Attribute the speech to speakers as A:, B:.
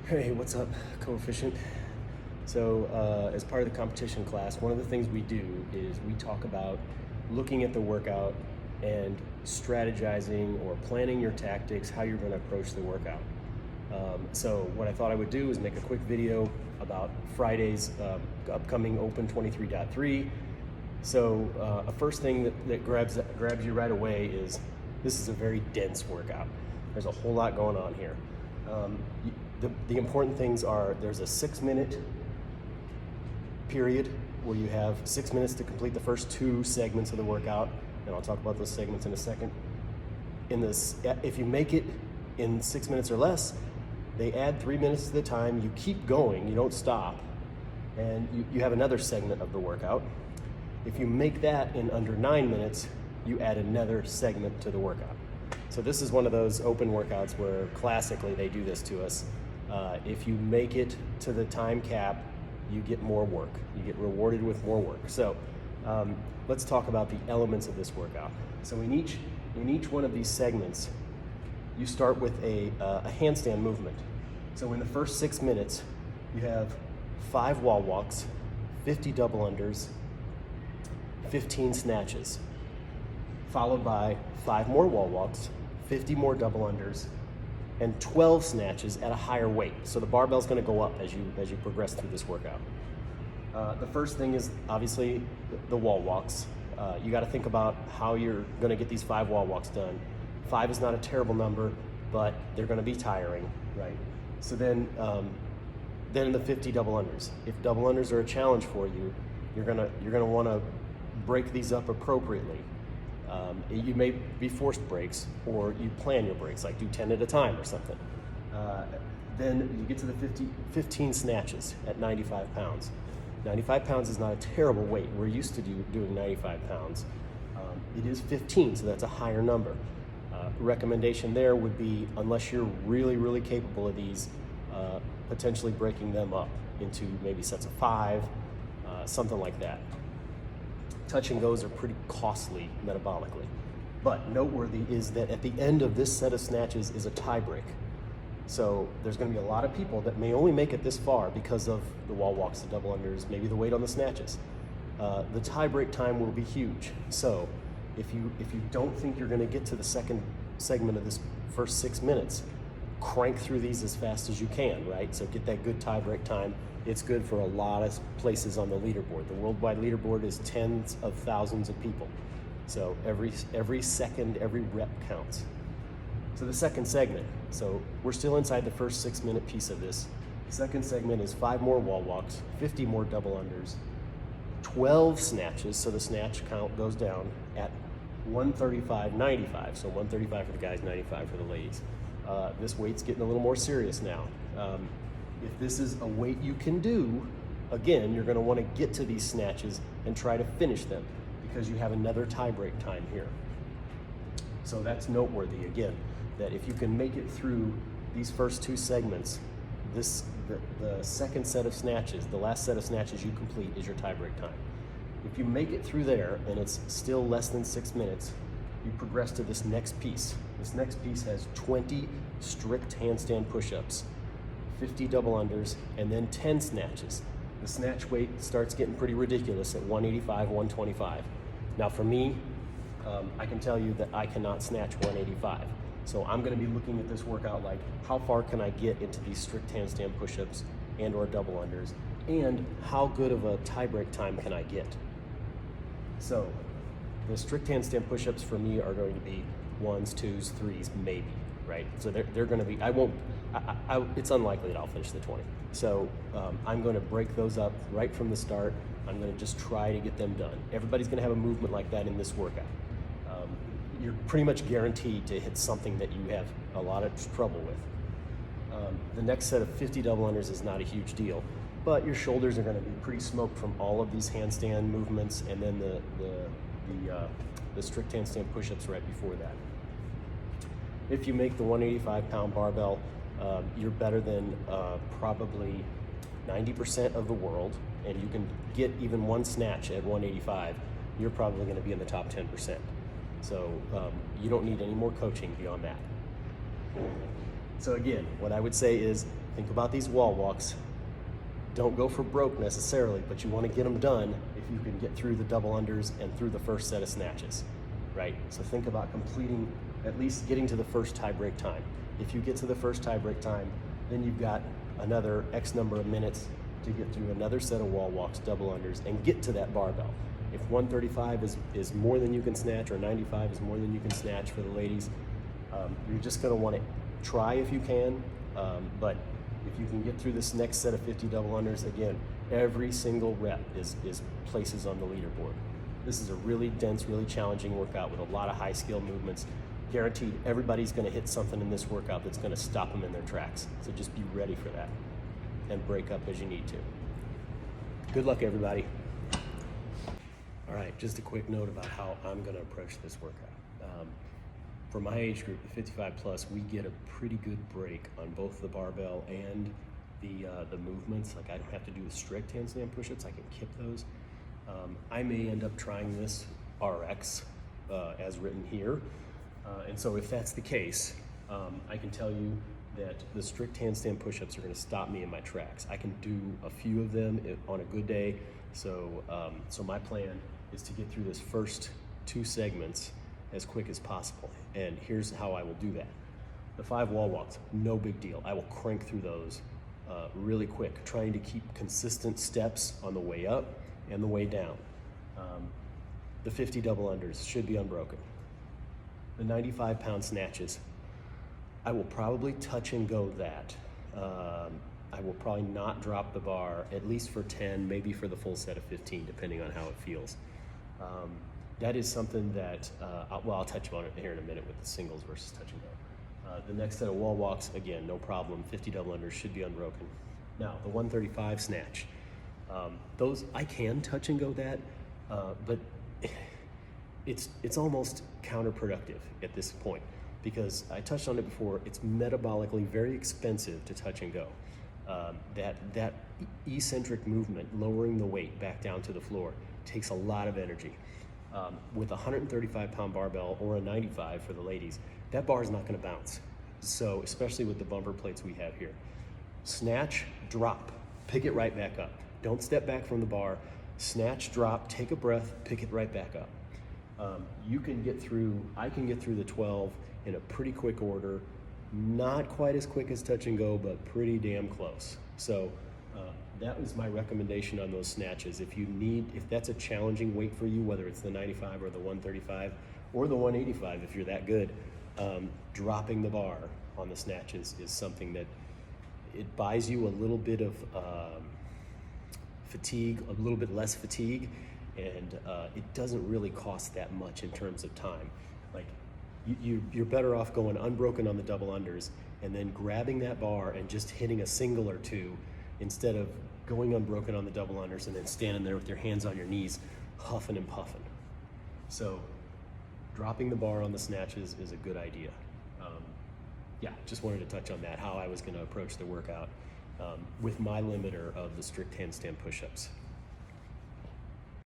A: Hey, what's up, Coefficient? So, as part of the competition class, one of the things we do is we talk about looking at the workout and strategizing or planning your tactics, how you're going to approach the workout. So what I thought I would do is make a quick video about Friday's upcoming Open 23.3. So a first thing that grabs you right away is this is a very dense workout. There's a whole lot going on here. The important things are there's a 6-minute period where you have 6 minutes to complete the first 2 segments of the workout, and I'll talk about those segments in a second. If you make it in 6 minutes or less, they add 3 minutes to the time. You keep going, you don't stop, and you have another segment of the workout. If you make that in under 9 minutes, you add another segment to the workout. So this is one of those open workouts where classically they do this to us. If you make it to the time cap, you get more work. You get rewarded with more work. So let's talk about the elements of this workout. So in each one of these segments, you start with a handstand movement. So in the first 6 minutes, you have 5 wall walks, 50 double unders, 15 snatches, followed by 5 more wall walks, 50 more double unders, and 12 snatches at a higher weight. So the barbell's gonna go up as you progress through this workout. The first thing is obviously the wall walks. You gotta think about how you're gonna get these 5 wall walks done. 5 is not a terrible number, but they're gonna be tiring, right? So then the 50 double unders. If double unders are a challenge for you, you're gonna wanna break these up appropriately. You may be forced breaks, or you plan your breaks, like do 10 at a time or something. Then you get to the 15 snatches at 95 pounds. 95 pounds is not a terrible weight. We're used to doing 95 pounds. It is 15, so that's a higher number. Recommendation there would be, unless you're really, really capable of these, potentially breaking them up into maybe sets of 5, something like that. Touch and goes are pretty costly metabolically. But noteworthy is that at the end of this set of snatches is a tie break. So there's gonna be a lot of people that may only make it this far because of the wall walks, the double unders, maybe the weight on the snatches. The tie break time will be huge. So if you don't think you're gonna get to the second segment of this first 6 minutes, crank through these as fast as you can, right? So get that good tie break time. It's good for a lot of places on the leaderboard. The worldwide leaderboard is tens of thousands of people. So every second, every rep counts. So the second segment, so we're still inside the first 6-minute piece of this. Second segment is 5 more wall walks, 50 more double unders, 12 snatches, so the snatch count goes down at 135.95. So 135 for the guys, 95 for the ladies. This weight's getting a little more serious now. If this is a weight you can do, again, you're gonna wanna get to these snatches and try to finish them because you have another tie break time here. So that's noteworthy, again, that if you can make it through these first 2 segments, the second set of snatches, the last set of snatches you complete is your tie break time. If you make it through there and it's still less than 6 minutes, you progress to this next piece. This next piece has 20 strict handstand push-ups, 50 double unders, and then 10 snatches. The snatch weight starts getting pretty ridiculous at 185, 125. Now for me, I can tell you that I cannot snatch 185. So I'm gonna be looking at this workout like, how far can I get into these strict handstand push-ups and or double unders, and how good of a tie break time can I get? So the strict handstand push-ups for me are going to be 1s, 2s, 3s, maybe, right? So they're gonna be, it's unlikely that I'll finish the 20. So I'm gonna break those up right from the start. I'm gonna just try to get them done. Everybody's gonna have a movement like that in this workout. You're pretty much guaranteed to hit something that you have a lot of trouble with. The next set of 50 double unders is not a huge deal, but your shoulders are gonna be pretty smoked from all of these handstand movements and then the strict handstand push-ups right before that. If you make the 185-pound barbell, you're better than probably 90% of the world, and you can get even one snatch at 185, you're probably gonna be in the top 10%. So you don't need any more coaching beyond that. So again, what I would say is think about these wall walks. Don't go for broke necessarily, but you want to get them done if you can get through the double unders and through the first set of snatches, right? So think about completing, at least getting to the first tie break time. If you get to the first tie break time, then you've got another X number of minutes to get through another set of wall walks, double unders, and get to that barbell. If 135 is more than you can snatch, or 95 is more than you can snatch for the ladies, you're just gonna wanna try if you can, but if you can get through this next set of 50 double unders, again, every single rep is places on the leaderboard. This is a really dense, really challenging workout with a lot of high skill movements. Guaranteed, everybody's gonna hit something in this workout that's gonna stop them in their tracks. So just be ready for that and break up as you need to. Good luck, everybody. All right, just a quick note about how I'm gonna approach this workout. For my age group, the 55 plus, we get a pretty good break on both the barbell and the movements. Like I don't have to do the strict handstand push-ups, I can kip those. I may end up trying this RX as written here. And so if that's the case, I can tell you that the strict handstand push-ups are gonna stop me in my tracks. I can do a few of them on a good day. So, so my plan is to get through this first 2 segments as quick as possible. And here's how I will do that. The 5 wall walks, no big deal. I will crank through those really quick, trying to keep consistent steps on the way up and the way down. The 50 double unders should be unbroken. The 95-pound snatches, I will probably touch and go that. I will probably not drop the bar, at least for 10, maybe for the full set of 15, depending on how it feels. That is something that, I'll touch on it here in a minute with the singles versus touch and go. The next set of wall walks, again, no problem. 50 double unders should be unbroken. Now, the 135 snatch. Those, I can touch and go that, but it's almost counterproductive at this point, because I touched on it before, it's metabolically very expensive to touch and go. That eccentric movement, lowering the weight back down to the floor, takes a lot of energy. With a 135-pound barbell or a 95 for the ladies, that bar is not gonna bounce. So, especially with the bumper plates we have here. Snatch, drop, pick it right back up. Don't step back from the bar, snatch, drop, take a breath, pick it right back up. You can get through, I can get through the 12 in a pretty quick order, not quite as quick as touch and go, but pretty damn close. So that was my recommendation on those snatches. If that's a challenging weight for you, whether it's the 95 or the 135 or the 185, if you're that good, dropping the bar on the snatches is something that it buys you a little bit of fatigue, a little bit less fatigue, and it doesn't really cost that much in terms of time. Like you're better off going unbroken on the double unders and then grabbing that bar and just hitting a single or 2 instead of going unbroken on the double unders and then standing there with your hands on your knees, huffing and puffing. So dropping the bar on the snatches is a good idea. Yeah, just wanted to touch on that, how I was gonna approach the workout with my limiter of the strict handstand push-ups.